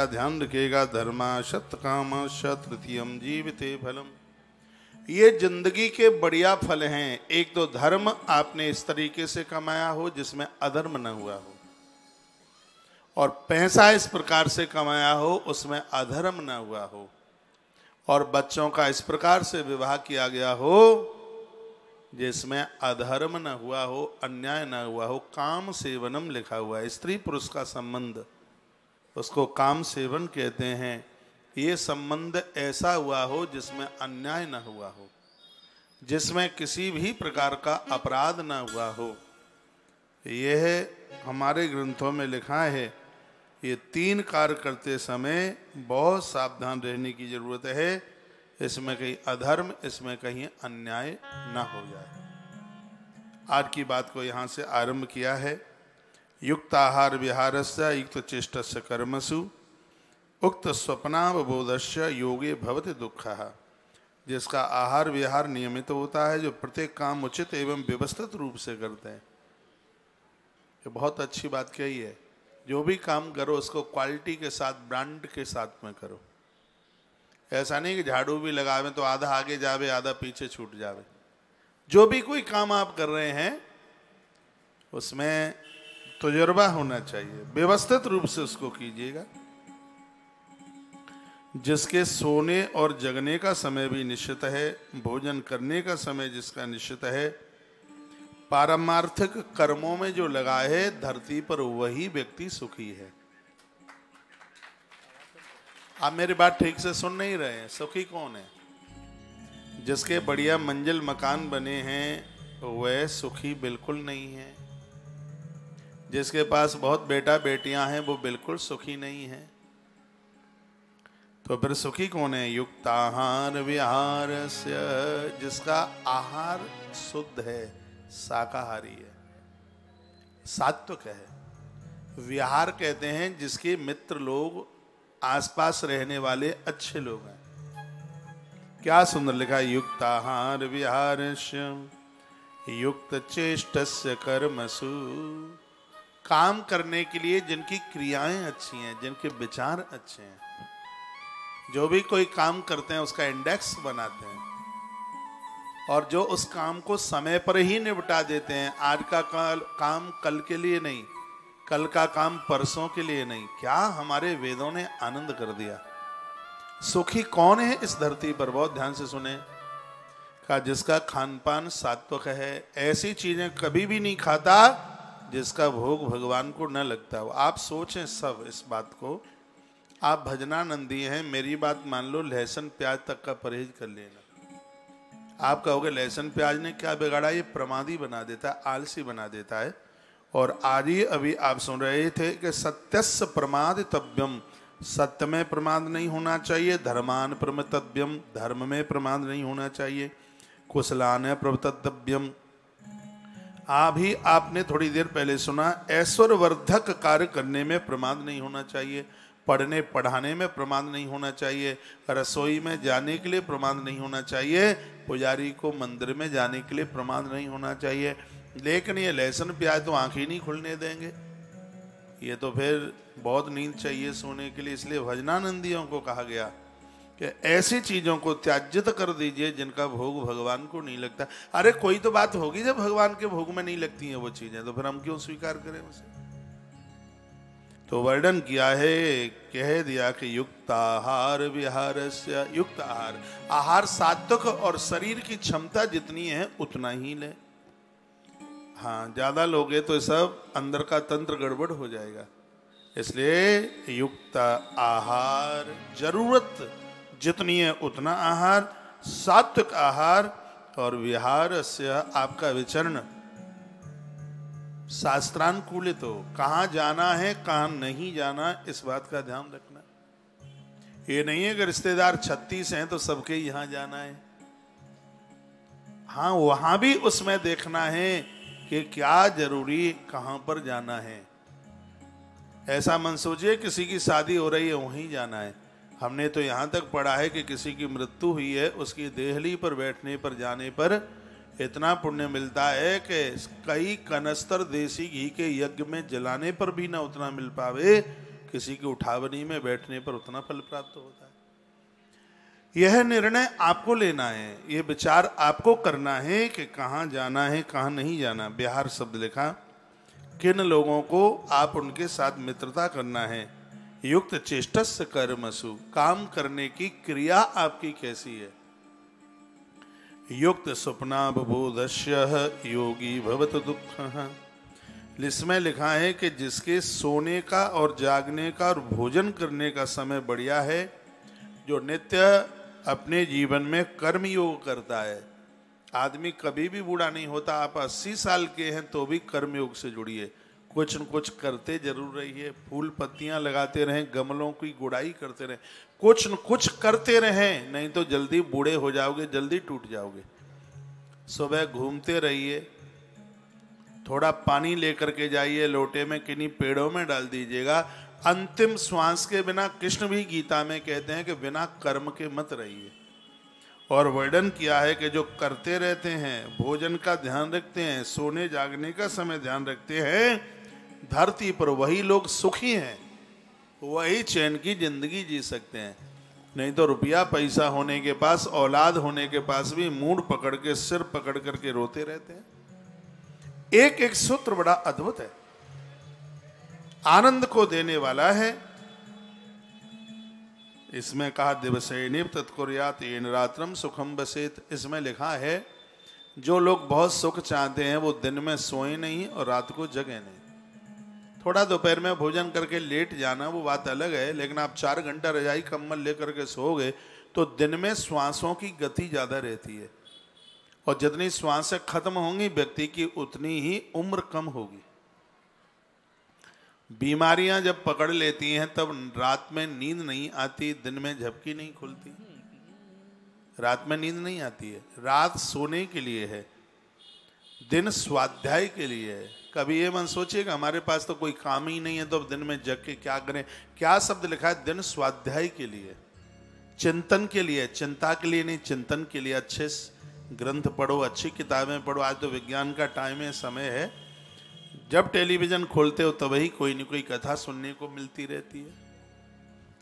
का ध्यान रखिएगा। धर्माशत कामाश तृतीयम जीविते फलम। ये जिंदगी के बढ़िया फल हैं। एक तो धर्म आपने इस तरीके से कमाया हो जिसमें अधर्म न हुआ हो, और पैसा इस प्रकार से कमाया हो उसमें अधर्म न हुआ हो, और बच्चों का इस प्रकार से विवाह किया गया हो जिसमें अधर्म न हुआ हो, अन्याय न हुआ हो। काम सेवनम लिखा हुआ है, स्त्री पुरुष का संबंध, उसको काम सेवन कहते हैं। ये संबंध ऐसा हुआ हो जिसमें अन्याय न हुआ हो, जिसमें किसी भी प्रकार का अपराध न हुआ हो। यह हमारे ग्रंथों में लिखा है। ये 3 कार्य करते समय बहुत सावधान रहने की जरूरत है। इसमें कहीं अधर्म, इसमें कहीं अन्याय न हो जाए। आज की बात को यहाँ से आरंभ किया है। युक्त आहार विहारस्य युक्त चेष्टस्य कर्मसु उक्त स्वप्नावबोधस्य योगे भवति दुःखः। जिसका आहार विहार नियमित होता है, जो प्रत्येक काम उचित एवं व्यवस्थित रूप से करते हैं। ये बहुत अच्छी बात कही है। जो भी काम करो उसको क्वालिटी के साथ, ब्रांड के साथ में करो। ऐसा नहीं कि झाड़ू भी लगावे तो आधा आगे जावे आधा पीछे छूट जावे। जो भी कोई काम आप कर रहे हैं उसमें तजुर्बा होना चाहिए, व्यवस्थित रूप से उसको कीजिएगा। जिसके सोने और जगने का समय भी निश्चित है, भोजन करने का समय जिसका निश्चित है, पारमार्थिक कर्मों में जो लगा है धरती पर वही व्यक्ति सुखी है। आप मेरी बात ठीक से सुन नहीं रहे हैं। सुखी कौन है? जिसके बढ़िया मंजिल मकान बने हैं वह सुखी बिल्कुल नहीं है। जिसके पास बहुत बेटा बेटियां हैं वो बिल्कुल सुखी नहीं है। तो फिर सुखी कौन है? युक्त आहार विहारस्य, जिसका आहार शुद्ध है, शाकाहारी है, सात्विक है। विहार कहते हैं जिसके मित्र लोग, आसपास रहने वाले अच्छे लोग हैं। क्या सुंदर लिखा है। युक्त आहार विहारस्य युक्त चेष्टस्य कर्मसु। काम करने के लिए जिनकी क्रियाएं अच्छी हैं, जिनके विचार अच्छे हैं, जो भी कोई काम करते हैं उसका इंडेक्स बनाते हैं, और जो उस काम को समय पर ही निपटा देते हैं। आज का काम कल के लिए नहीं, कल का काम परसों के लिए नहीं। क्या हमारे वेदों ने आनंद कर दिया। सुखी कौन है इस धरती पर? बहुत ध्यान से सुने। का जिसका खान पान सात्विक है, ऐसी चीजें कभी भी नहीं खाता जिसका भोग भगवान को न लगता हो। आप सोचें सब इस बात को। आप भजनानंदी हैं, मेरी बात मान लो, लहसुन प्याज तक का परहेज कर लेना। आप कहोगे लहसुन प्याज ने क्या बिगाड़ा? ये प्रमादी बना देता है, आलसी बना देता है। और आज ही अभी आप सुन रहे थे कि सत्यस्य प्रमादितव्यम, सत्य में प्रमाद नहीं होना चाहिए। धर्मान प्रमतव्यम, धर्म में प्रमाद नहीं होना चाहिए। कुशलान प्रवतव्यम, अभी आपने थोड़ी देर पहले सुना, ऐश्वर्यवर्धक कार्य करने में प्रमाद नहीं होना चाहिए। पढ़ने पढ़ाने में प्रमाद नहीं होना चाहिए। रसोई में जाने के लिए प्रमाद नहीं होना चाहिए। पुजारी को मंदिर में जाने के लिए प्रमाद नहीं होना चाहिए। लेकिन ये लहसुन प्याज तो आंख ही नहीं खुलने देंगे। ये तो फिर बहुत नींद चाहिए सोने के लिए। इसलिए भजनानंदियों को कहा गया कि ऐसी चीजों को त्याज्यत कर दीजिए जिनका भोग भगवान को नहीं लगता। अरे कोई तो बात होगी जब भगवान के भोग में नहीं लगती हैं वो चीजें, तो फिर हम क्यों स्वीकार करें उसे? तो वर्णन किया है, कह दिया कि युक्त आहार विहारस्य, युक्त आहार, आहार सात्विक और शरीर की क्षमता जितनी है उतना ही ले। हाँ, ज्यादा लोगे तो सब अंदर का तंत्र गड़बड़ हो जाएगा। इसलिए युक्त आहार, जरूरत जितनी है उतना आहार, सात्विक आहार, और विहार से आपका विचरण शास्त्रानुकूलित हो। कहाँ जाना है कहाँ नहीं जाना, इस बात का ध्यान रखना। ये नहीं है कि रिश्तेदार 36 हैं तो सबके यहाँ जाना है। हाँ, वहां भी उसमें देखना है कि क्या जरूरी, कहां पर जाना है। ऐसा मन सोचिए किसी की शादी हो रही है वहीं जाना है। हमने तो यहां तक पढ़ा है कि किसी की मृत्यु हुई है, उसकी देहली पर बैठने पर जाने पर इतना पुण्य मिलता है कि कई कनस्तर देसी घी के यज्ञ में जलाने पर भी ना उतना मिल पावे किसी की उठावनी में बैठने पर उतना फल प्राप्त होता है। यह निर्णय आपको लेना है, यह विचार आपको करना है कि कहाँ जाना है कहाँ नहीं जाना। बिहार शब्द लिखा, किन लोगों को आप उनके साथ मित्रता करना है। युक्त चेष्टस्य कर्मसु, काम करने की क्रिया आपकी कैसी है। युक्त स्वप्नाबोधस्य योगी भवत दुःखः। इसमें लिखा है कि जिसके सोने का और जागने का और भोजन करने का समय बढ़िया है, जो नित्य अपने जीवन में कर्म योग करता है। आदमी कभी भी बूढ़ा नहीं होता। आप 80 साल के हैं तो भी कर्म योग से जुड़िए, कुछ न कुछ करते जरूर रहिए। फूल पत्तियां लगाते रहें, गमलों की गुड़ाई करते रहें, कुछ न कुछ करते रहें, नहीं तो जल्दी बूढ़े हो जाओगे, जल्दी टूट जाओगे। सुबह घूमते रहिए, थोड़ा पानी लेकर के जाइए, लोटे में किन्हीं पेड़ों में डाल दीजिएगा। अंतिम श्वास के बिना, कृष्ण भी गीता में कहते हैं कि बिना कर्म के मत रहिए। और वर्णन किया है कि जो करते रहते हैं, भोजन का ध्यान रखते हैं, सोने जागने का समय ध्यान रखते हैं, धरती पर वही लोग सुखी हैं, वही चैन की जिंदगी जी सकते हैं। नहीं तो रुपया पैसा होने के पास, औलाद होने के पास भी मूड पकड़ के, सिर पकड़ करके रोते रहते हैं। एक एक सूत्र बड़ा अद्भुत है, आनंद को देने वाला है। इसमें कहा दिवसेन तत्कुर्यात् येन रात्रम सुखम बसेत। इसमें लिखा है जो लोग बहुत सुख चाहते हैं वो दिन में सोए नहीं और रात को जगे नहीं। थोड़ा दोपहर में भोजन करके लेट जाना वो बात अलग है, लेकिन आप 4 घंटा रजाई कंबल लेकर के सोओगे तो दिन में श्वासों की गति ज्यादा रहती है, और जितनी श्वासें खत्म होंगी व्यक्ति की उतनी ही उम्र कम होगी। बीमारियां जब पकड़ लेती हैं तब रात में नींद नहीं आती, दिन में झपकी नहीं खुलती। रात में नींद नहीं आती है, रात सोने के लिए है, दिन स्वाध्याय के लिए है। कभी ये मन सोचिएगा हमारे पास तो कोई काम ही नहीं है तो अब दिन में जग के क्या करें। क्या शब्द लिखा है, दिन स्वाध्याय के लिए, चिंतन के लिए, चिंता के लिए नहीं, चिंतन के लिए। अच्छे ग्रंथ पढ़ो, अच्छी किताबें पढ़ो। आज तो विज्ञान का टाइम है, समय है, जब टेलीविजन खोलते हो तब ही कोई न कोई कथा सुनने को मिलती रहती है।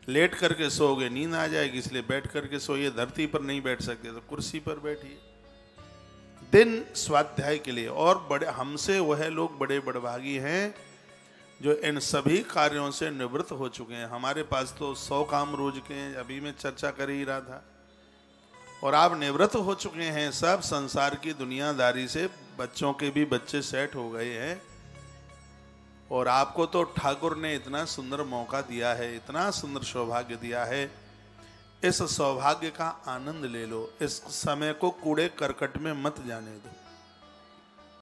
लेट करके सोओगे नींद आ जाएगी, इसलिए बैठ करके सोइए। धरती पर नहीं बैठ सकते तो कुर्सी पर बैठिए। दिन स्वाध्याय के लिए। और बड़े हमसे वह लोग बड़े बड़भागी हैं जो इन सभी कार्यों से निवृत्त हो चुके हैं। हमारे पास तो 100 काम रोज के हैं, अभी मैं चर्चा कर ही रहा था। और आप निवृत्त हो चुके हैं सब संसार की दुनियादारी से। बच्चों के भी बच्चे सेट हो गए हैं, और आपको तो ठाकुर ने इतना सुंदर मौका दिया है, इतना सुंदर सौभाग्य दिया है। इस सौभाग्य का आनंद ले लो। इस समय को कूड़े करकट में मत जाने दो।